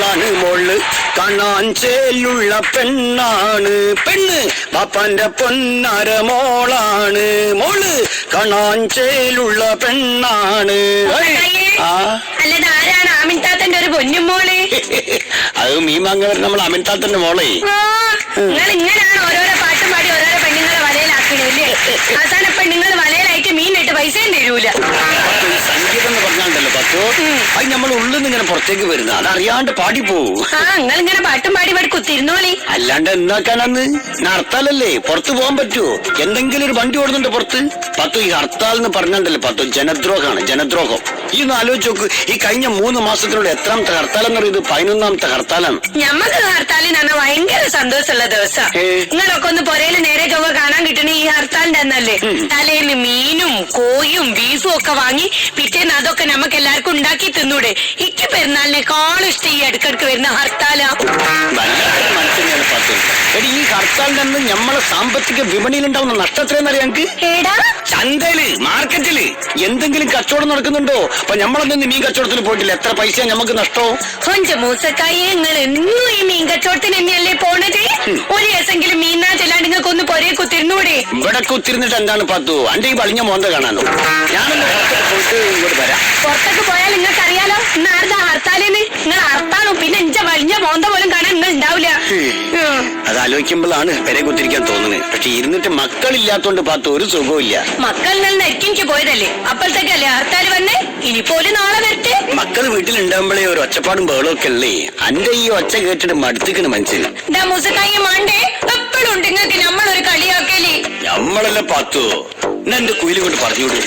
മോളാണ് മോള് കാണാഞ്ചേലുള്ള പെണ്ണാണ് പെണ്ണ് പാപ്പാന്റെ പൊന്നാര മോളാണ് മോള് കാണാഞ്ചേലുള്ള പെണ്ണാണ്. അല്ലത് ആരാണ് ആമിൻതാത്തന്റെ ഒരു പൊന്നുമോള്? അത് മീമാങ്ങ നമ്മൾ അമിൻതാത്തന്റെ മോളെ. നിങ്ങൾ ഇങ്ങനെയാണ് ഓരോരോ പാട്ടും പാടി ഓരോരോ പെണ്ണുങ്ങളെ വലയിലാക്കണല്ലേ? അവസാനം പെണ്ണുങ്ങൾ വലയിലായിട്ട് മീനിട്ട് പൈസയും തരൂല. സംഗീതം എന്ന് പറഞ്ഞാണ്ടല്ലോ പത്തോ, അത് നമ്മൾ ഉള്ളിൽ നിന്ന് ഇങ്ങനെ പുറത്തേക്ക് വരുന്ന അതറിയാണ്ട് പാടി പോവും. നിങ്ങൾ ഇങ്ങനെ പാട്ടും പാടി പാടി കുത്തിരുന്നോളി. അല്ലാണ്ട് എന്നാക്കാനന്ന് ഹർത്താലല്ലേ, പുറത്തു പോകാൻ പറ്റുമോ? എന്തെങ്കിലും ഒരു വണ്ടി ഓടുന്നുണ്ട് പുറത്ത്. പത്തു ഈ ഹർത്താൽ എന്ന് പറഞ്ഞാണ്ടല്ലോ പത്തു ജനദ്രോഹമാണ്, ജനദ്രോഹം. ഈ ഒന്ന് ആലോചിച്ച് നോക്ക്, ഈ കഴിഞ്ഞ 3 മാസത്തിലുള്ള എത്രാമത്തെ ഹർത്താൽ എന്ന് പറയുന്നത് 11ാമത്തെ ഹർത്താലാണ്. ഞമ്മക്ക് ഹർത്താലിന് ഭയങ്കര സന്തോഷമുള്ള ദിവസം. നിങ്ങളൊക്കെ ഒന്ന് പൊരയില് നേരെ ചൊവ്വ കാണാൻ കിട്ടണ ഈ ഹർത്താലിന്റെ അന്നല്ലേ. തലേന്ന് മീനും കോയും ബീഫും ഒക്കെ വാങ്ങി പിറ്റേന്ന് അതൊക്കെ നമുക്ക് എല്ലാവർക്കും ഉണ്ടാക്കി തിന്നൂടെ? ഇക്ക് പെരുന്നാളിനേക്കാളും ഇഷ്ടം ഈ ഇടക്കിടക്ക് വരുന്ന ഹർത്താലാ. മനസ്സിലാണ് പത്തു. എടി ഈ ഹർത്താലിന്റെ അന്ന് നമ്മളെ സാമ്പത്തിക വിപണിയിൽ ഉണ്ടാവുന്ന നഷ്ടത്രയെന്നറിയാം ഞങ്ങൾക്ക്. ചന്തയില് മാർക്കറ്റില് എന്തെങ്കിലും കച്ചവടം നടക്കുന്നുണ്ടോ? അപ്പൊ നമ്മളൊന്നും മീൻ കച്ചവടത്തിന് പോയിട്ടില്ല. എത്ര പൈസ നമുക്ക് നഷ്ടവും? മൂസക്കായി നിങ്ങൾ എന്നും ഈ മീൻ കച്ചവടത്തിന് തന്നെയല്ലേ പോണത്? ഒരു ദിവസമെങ്കിലും മീനാ ചെല്ലാണ്ട് നിങ്ങൾക്ക് ഒന്ന് പൊരയെ കുത്തിരുന്നൂടെ? ഇവിടെ കുത്തിരുന്നിട്ട് എന്താണ് പത്തു? അന്റെ ഈ വളിഞ്ഞ മോന്ത കാണാനോ? ഞാനൊന്ന് പോയിട്ട് ഇങ്ങോട്ട് വരാം. പുറത്തൊക്കെ പോയാൽ നിങ്ങൾക്ക് അറിയാലോ ഇന്ന് ആരുടെ ഹർത്താലിന്. നിങ്ങൾ ഹർത്താലും പിന്നെ ഇഞ്ച വളിഞ്ഞ മോന്ത പോലും കാണാൻ നിങ്ങൾ ഉണ്ടാവില്ല. അത് ആലോചിക്കുമ്പോഴാണ് പെരെ കുത്തിരിക്കാൻ തോന്നുന്നത്. പക്ഷെ ഇരുന്നിട്ട് മക്കളില്ലാത്തോണ്ട് പത്തു ഒരു സുഖവും ഇല്ല. മക്കൾ നെറ്റിക്ക് പോയതല്ലേ, അപ്പോഴത്തേക്കല്ലേ ഹർത്താൽ വന്നേ. ഇനിപ്പോലും നാളെ വരട്ടെ. മക്കൾ വീട്ടിലുണ്ടാകുമ്പോഴേ ഒരു ഒച്ചപ്പാടും ബഹളമൊക്കെ ഉള്ളേ. അന്റെ ഈ ഒച്ച കേട്ടിട്ട് മടുത്തിക്കണ് മനസ്സിന്. മൂസക്കായി മാണ്ടേ എപ്പോഴും ഉണ്ട് നിങ്ങൾക്ക് നമ്മളൊരു കളിയാക്കലേ. നമ്മളല്ല പത്തു, എന്റെ കുയിലും കൊണ്ട് പറഞ്ഞോളൂ.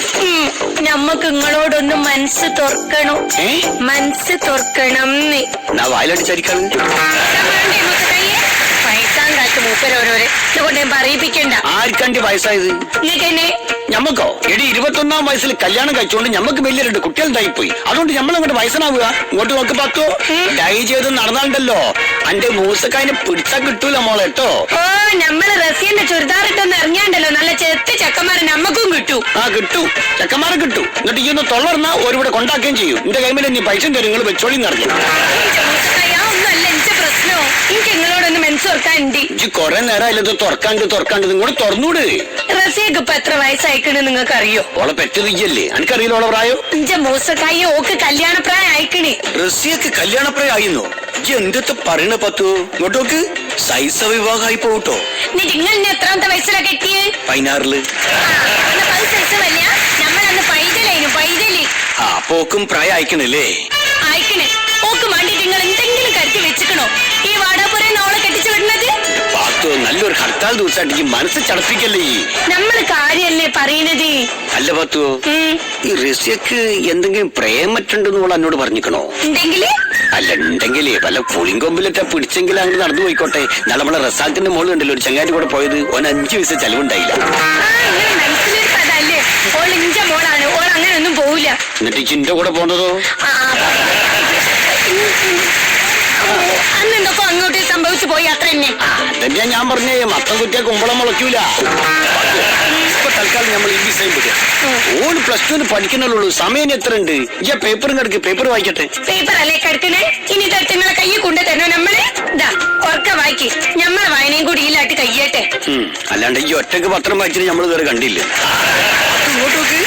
നമ്മക്ക് നിങ്ങളോടൊന്ന് മനസ്സ് തുറക്കണം. മനസ്സ് തുറക്കണം. വായിലടിച്ചരിക്കാണ് വയസ്സാൻ കാലത്ത് മൂപ്പരോരോരെ ഇതുകൊണ്ട് ഞാൻ പറയിപ്പിക്കണ്ട. ആർക്കണ്ടി വയസ്സായത്? നിങ്ങൾക്ക് എന്നെ ഞമ്മക്കോ? എടി 21ാം വയസ്സിൽ കല്യാണം കഴിച്ചോണ്ട് ഞമ്മക്ക് വലിയ 2 കുട്ടികൾ ഉണ്ടായിപ്പോയി. അതുകൊണ്ട് ഞമ്മളങ്ങോട്ട് വയസ്സനാവുക. ഇങ്ങോട്ട് നോക്ക് പത്തോ, ഡൈ ചെയ്ത് നടന്നാലുണ്ടല്ലോ അന്റെ മൂസക്കായനെ പിടിച്ചാൽ കിട്ടൂല മോളെ കേട്ടോ. നമ്മള് റസിയന്റെ ചുരിദാറിട്ടൊന്ന് ഇറങ്ങിയാണ്ടല്ലോ നല്ല ചെത്ത് ചെക്കന്മാരെ നമ്മക്കും കിട്ടും. കിട്ടും, ചെക്കന്മാരെ കിട്ടും. എന്നിട്ട് ഈ ഒന്ന് തൊള്ളർന്നാ ഒരുവിടെ കൊണ്ടാക്കുകയും ചെയ്യും. എന്റെ കൈമിൽ നീ പൈസ തരും, നിങ്ങൾ വെച്ചോളി നടന്നു. ഒന്നല്ല എന്റെ പ്രശ്നോ, എനിക്ക് നിങ്ങളോടൊന്ന് മനസ്സ് തുറക്കാനുണ്ട്. കൊറേ നേരമായില്ല ഇത് തുറക്കാണ്ട് നിങ്ങളോട് തുറന്നൂട്. റസിയക്ക് ഇപ്പൊ എത്ര വയസ്സായിക്കണെന്ന് നിങ്ങൾക്ക് അറിയോ? ഓളെ പെറ്ററിയല്ലേ? എനിക്കറിയില്ല ഓളെ പ്രായം. എന്റെ മൂസക്കായി ഓക്ക് കല്യാണപ്രായം അയക്കണേ. റസിയക്ക് കല്യാണപ്രായം ആയിരുന്നു. എന്തൊക്കെ പറയണ പത്തു? ഇങ്ങോട്ടോക്ക് സൈസ വിവാഹമായി പോട്ടോ. നിങ്ങൾ എത്രാമത്തെ വയസ്സിലാ കെട്ടിയേ? 16. നമ്മളന്ന് പൈതലി. പോക്കും പ്രായം അയക്കണല്ലേ? അയക്കണേ. ഓക്ക് വേണ്ടി നിങ്ങൾ എന്തെങ്കിലും കരുത്തി വെച്ചിക്കണോ? ഈ വാടാപ്പുരയിൽ ഓളെ കെട്ടിച്ചു വിടുന്നത്? പാത്തു, നല്ലൊരു ഹർത്താൽ ദിവസമായിട്ട് ഈ മനസ്സ് ചടപ്പിക്കല്ലേ. നമ്മള് കാര്യല്ലേ പറയണത്? അല്ല പത്തു, ഈ റസിയക്ക് എന്തെങ്കിലും പ്രേമറ്റുണ്ടെന്ന് ഓൾ എന്നോട് പറഞ്ഞിക്കണോ? അല്ല ഉണ്ടെങ്കിലേ വല്ല പുളിങ്കൊമ്പിലൊക്കെ പിടിച്ചെങ്കിൽ അങ്ങനെ നടന്നു പോയിക്കോട്ടെ. നമ്മളെ റസാഖിന്റെ മോള് കണ്ടല്ലോ ഒരു ചങ്ങാതി കൂടെ പോയത്. ഓൻ 5 പൈസ ചെലവുണ്ടായില്ല. മോളാണ്, ഓൾ അങ്ങനെ ഒന്നും പോവില്ല. എന്നിട്ട് ചിന്റെ കൂടെ പോന്നതോ? അന്നെന്തൊക്കെ അങ്ങോട്ട് സംഭവിച്ചു പോയി, അത്ര തന്നെ. അതന്നെയാ ഞാൻ പറഞ്ഞേ, മത്തം കുറ്റിയാ കുമ്പളം മുളയ്ക്കൂല. ഇപ്പൊ തൽക്കാലം നമ്മൾ ഈ ഡിസൈൻ പറ്റുക. ഓന് +2 പഠിക്കണല്ലോ. സമയം എത്ര ഉണ്ട്? ഈ പേപ്പറും കിടക്ക്, പേപ്പർ വായിക്കട്ടെ. പേപ്പർ അല്ലേ കിടക്കണേ? ഇനി നിങ്ങളെ കയ്യിൽ കൊണ്ടു തരണോ? നമ്മള് ഉറക്ക വായിക്ക്. നമ്മളെ വായനയും കൂടി ഇല്ലാട്ട് കയ്യട്ടെ. അല്ലാണ്ട് ഈ ഒറ്റക്ക് പത്രം വായിച്ചിട്ട് നമ്മൾ ഇതുവരെ കണ്ടില്ല. ഇങ്ങോട്ട് നോക്ക്.